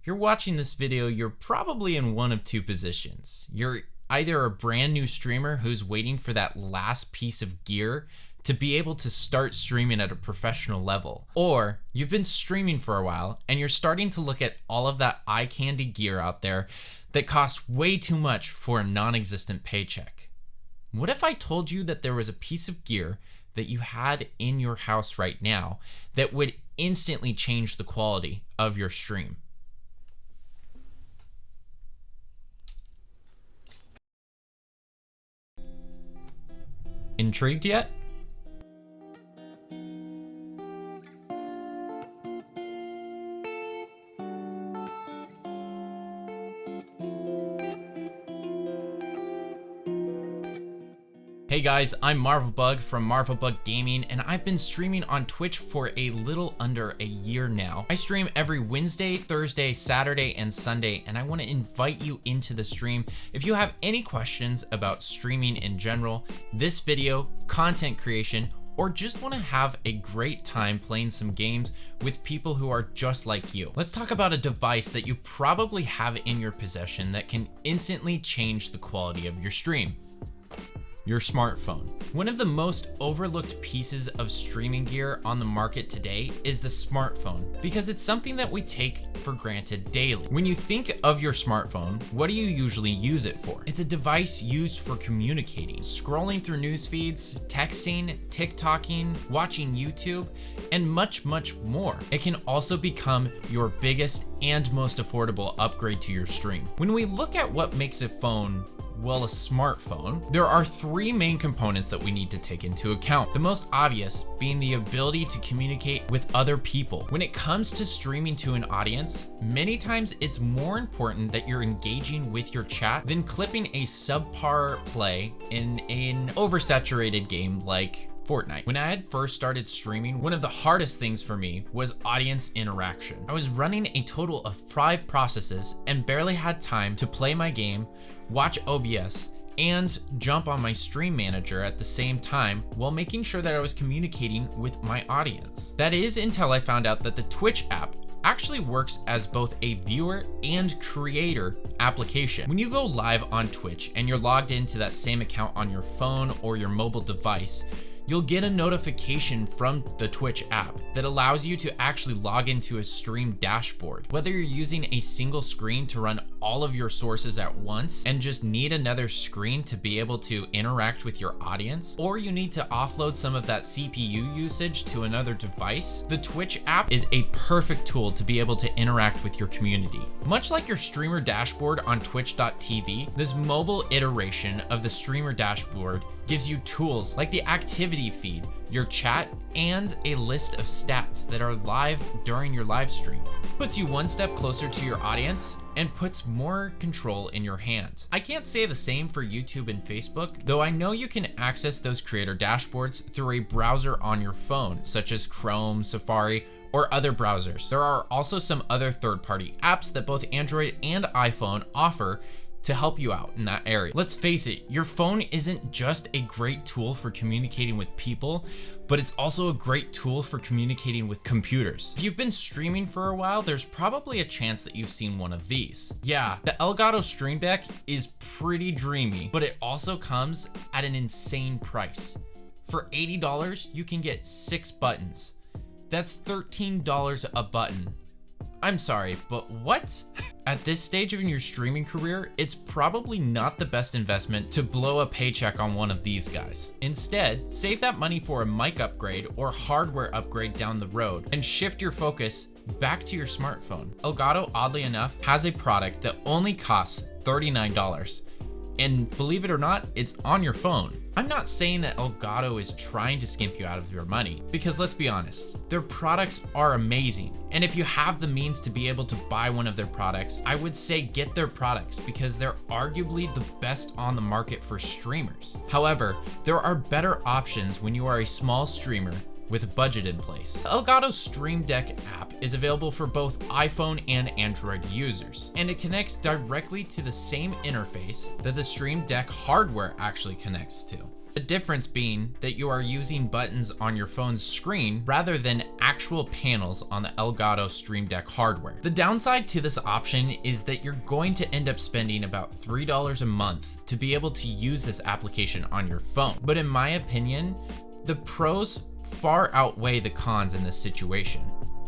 If you're watching this video, you're probably in one of two positions. You're either a brand new streamer who's waiting for that last piece of gear to be able to start streaming at a professional level, or you've been streaming for a while and you're starting to look at all of that eye candy gear out there that costs way too much for a non-existent paycheck. What if I told you that there was a piece of gear that you had in your house right now that would instantly change the quality of your stream? Intrigued yet? Hey guys, I'm MarvelBug from MarvelBug Gaming, and I've been streaming on Twitch for a little under a year now. I stream every Wednesday, Thursday, Saturday, and Sunday, and I want to invite you into the stream. If you have any questions about streaming in general, this video, content creation, or just want to have a great time playing some games with people who are just like you. Let's talk about a device that you probably have in your possession that can instantly change the quality of your stream. Your smartphone. One of the most overlooked pieces of streaming gear on the market today is the smartphone, because it's something that we take for granted daily. When you think of your smartphone, what do you usually use it for? It's a device used for communicating, scrolling through news feeds, texting, TikToking, watching YouTube, and much more. It can also become your biggest and most affordable upgrade to your stream. When we look at what makes a phone, well, a smartphone, there are three main components that we need to take into account. The most obvious being the ability to communicate with other people. When it comes to streaming to an audience, many times it's more important that you're engaging with your chat than clipping a subpar play in an oversaturated game like Fortnite. When I had first started streaming, one of the hardest things for me was audience interaction. I was running a total of 5 processes and barely had time to play my game, watch OBS, and jump on my stream manager at the same time while making sure that I was communicating with my audience. That is until I found out that the Twitch app actually works as both a viewer and creator application. When you go live on Twitch and you're logged into that same account on your phone or your mobile device, you'll get a notification from the Twitch app that allows you to actually log into a stream dashboard. Whether you're using a single screen to run all of your sources at once and just need another screen to be able to interact with your audience, or you need to offload some of that CPU usage to another device, the Twitch app is a perfect tool to be able to interact with your community. Much like your streamer dashboard on twitch.tv, this mobile iteration of the streamer dashboard gives you tools like the activity feed, your chat, and a list of stats that are live during your live stream. Puts you one step closer to your audience and puts more control in your hands. I can't say the same for YouTube and Facebook, though I know you can access those creator dashboards through a browser on your phone, such as Chrome, Safari, or other browsers. There are also some other third-party apps that both Android and iPhone offer to help you out in that area. Let's face it, your phone isn't just a great tool for communicating with people, but it's also a great tool for communicating with computers. If you've been streaming for a while, there's probably a chance that you've seen one of these. Yeah, the Elgato Stream Deck is pretty dreamy, but it also comes at an insane price. For $80, you can get 6 buttons. That's $13 a button. I'm sorry, but what? At this stage of your streaming career, it's probably not the best investment to blow a paycheck on one of these guys. Instead, save that money for a mic upgrade or hardware upgrade down the road and shift your focus back to your smartphone. Elgato, oddly enough, has a product that only costs $39. And believe it or not, it's on your phone. I'm not saying that Elgato is trying to skimp you out of your money, because let's be honest, their products are amazing. And if you have the means to be able to buy one of their products, I would say get their products because they're arguably the best on the market for streamers. However, there are better options when you are a small streamer with a budget in place. The Elgato Stream Deck app is available for both iPhone and Android users, and it connects directly to the same interface that the Stream Deck hardware actually connects to. The difference being that you are using buttons on your phone's screen rather than actual panels on the Elgato Stream Deck hardware. The downside to this option is that you're going to end up spending about $3 a month to be able to use this application on your phone. But in my opinion, the pros far outweigh the cons in this situation.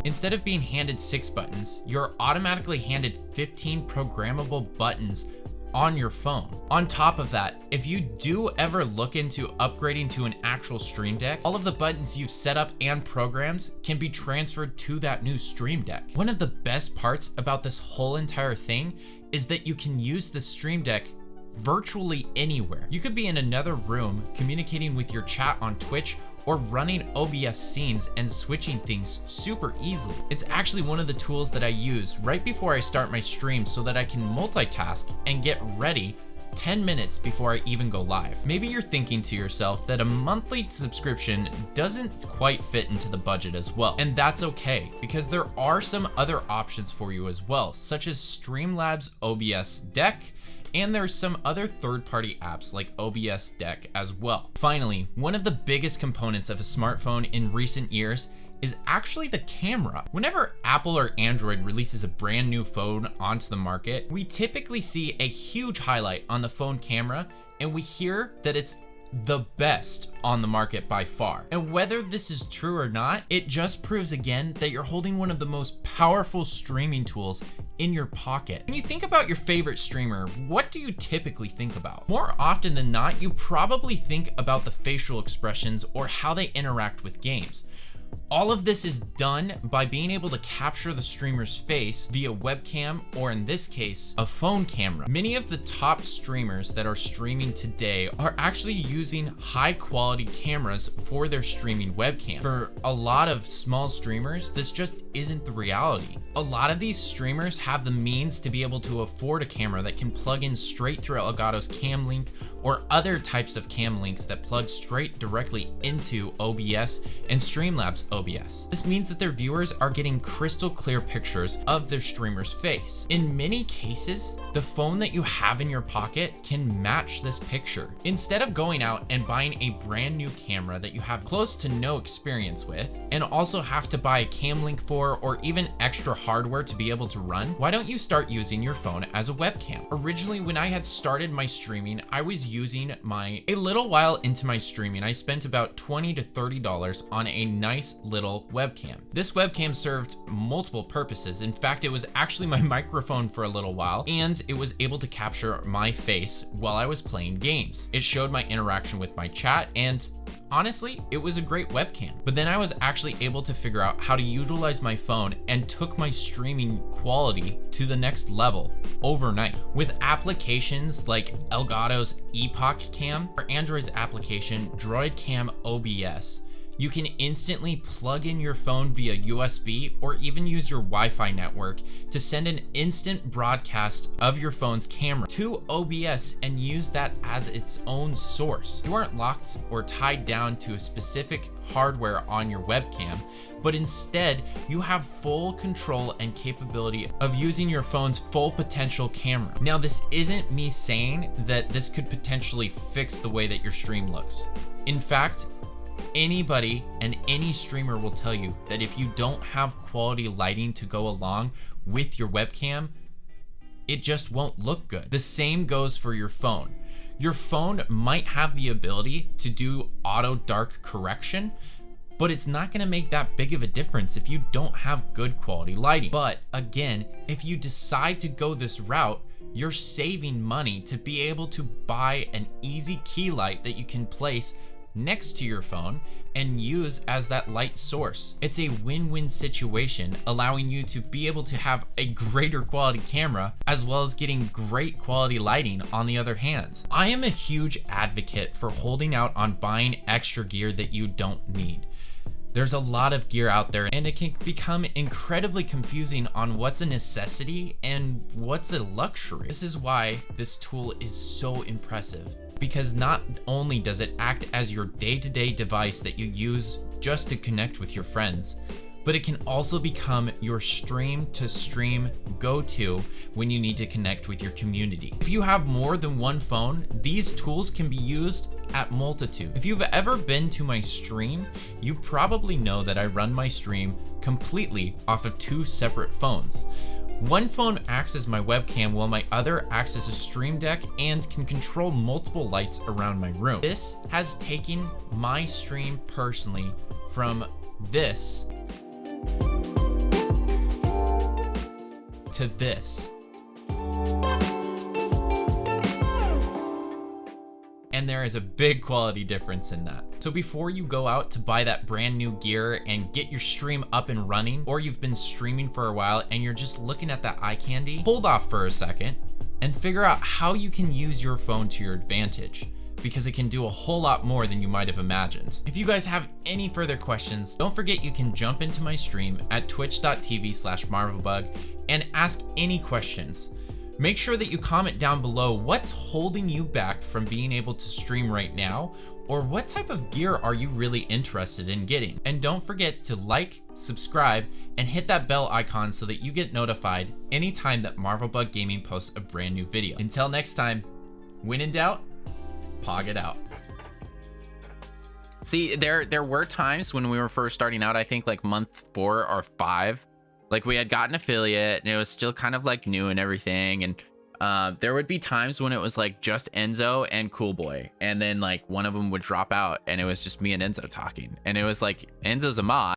Instead of being handed 6 buttons, you're automatically handed 15 programmable buttons on your phone. On top of that, if you do ever look into upgrading to an actual Stream Deck, all of the buttons you've set up and programs can be transferred to that new Stream Deck. One of the best parts about this whole entire thing is that you can use the Stream Deck virtually anywhere. You could be in another room communicating with your chat on Twitch or running OBS scenes and switching things super easily. It's actually one of the tools that I use right before I start my stream so that I can multitask and get ready 10 minutes before I even go live. Maybe you're thinking to yourself that a monthly subscription doesn't quite fit into the budget as well. And that's okay, because there are some other options for you as well, such as Streamlabs OBS Deck, and there's some other third-party apps like OBS Deck as well. Finally, one of the biggest components of a smartphone in recent years is actually the camera. Whenever Apple or Android releases a brand new phone onto the market, we typically see a huge highlight on the phone camera, and we hear that it's the best on the market by far. And whether this is true or not, it just proves again that you're holding one of the most powerful streaming tools in your pocket. When you think about your favorite streamer, what do you typically think about? More often than not, you probably think about the facial expressions or how they interact with games. All of this is done by being able to capture the streamer's face via webcam, or in this case, a phone camera. Many of the top streamers that are streaming today are actually using high quality cameras for their streaming webcam. For a lot of small streamers, this just isn't the reality. A lot of these streamers have the means to be able to afford a camera that can plug in straight through Elgato's Cam Link or other types of cam links that plug straight directly into OBS and Streamlabs OBS. This means that their viewers are getting crystal clear pictures of their streamer's face. In many cases, the phone that you have in your pocket can match this picture. Instead of going out and buying a brand new camera that you have close to no experience with, and also have to buy a cam link for or even extra hardware to be able to run, why don't you start using your phone as a webcam? Originally, when I had started my streaming, I was using a little while into my streaming, I spent about $20 to $30 on a nice little webcam. This webcam served multiple purposes. In fact, it was actually my microphone for a little while, and it was able to capture my face while I was playing games. It showed my interaction with my chat, and honestly, it was a great webcam. But then I was actually able to figure out how to utilize my phone and took my streaming quality to the next level overnight. With applications like Elgato's Epoch Cam or Android's application Droid Cam OBS, you can instantly plug in your phone via USB or even use your Wi-Fi network to send an instant broadcast of your phone's camera to OBS and use that as its own source. You aren't locked or tied down to a specific hardware on your webcam, but instead you have full control and capability of using your phone's full potential camera. Now, this isn't me saying that this could potentially fix the way that your stream looks. In fact, anybody and any streamer will tell you that if you don't have quality lighting to go along with your webcam, it just won't look good. The same goes for your phone. Your phone might have the ability to do auto dark correction, but it's not going to make that big of a difference if you don't have good quality lighting. But again, if you decide to go this route, you're saving money to be able to buy an easy key light that you can place next to your phone and use as that light source. It's a win-win situation, allowing you to be able to have a greater quality camera as well as getting great quality lighting on the other hand. I am a huge advocate for holding out on buying extra gear that you don't need. There's a lot of gear out there, and it can become incredibly confusing on what's a necessity and what's a luxury. This is why this tool is so impressive, because not only does it act as your day-to-day device that you use just to connect with your friends, but it can also become your stream to stream go-to when you need to connect with your community. If you have more than one phone, these tools can be used at multitude. If you've ever been to my stream, you probably know that I run my stream completely off of 2 separate phones. One phone acts as my webcam while my other acts as a stream deck and can control multiple lights around my room. This has taken my stream personally from this to this. And there is a big quality difference in that. So before you go out to buy that brand new gear and get your stream up and running, or you've been streaming for a while and you're just looking at that eye candy, hold off for a second and figure out how you can use your phone to your advantage, because it can do a whole lot more than you might have imagined. If you guys have any further questions, don't forget you can jump into my stream at twitch.tv/marvelbug and ask any questions. Make sure that you comment down below what's holding you back from being able to stream right now, or what type of gear are you really interested in getting. And don't forget to like, subscribe, and hit that bell icon so that you get notified anytime that MarvelBug Gaming posts a brand new video. Until next time, when in doubt, pog it out. See, there were times when we were first starting out, I think like month 4 or 5, like we had gotten affiliate and it was still kind of like new and everything. And there would be times when it was like just Enzo and Cool Boy. And then like one of them would drop out and it was just me and Enzo talking. And it was like, Enzo's a mod.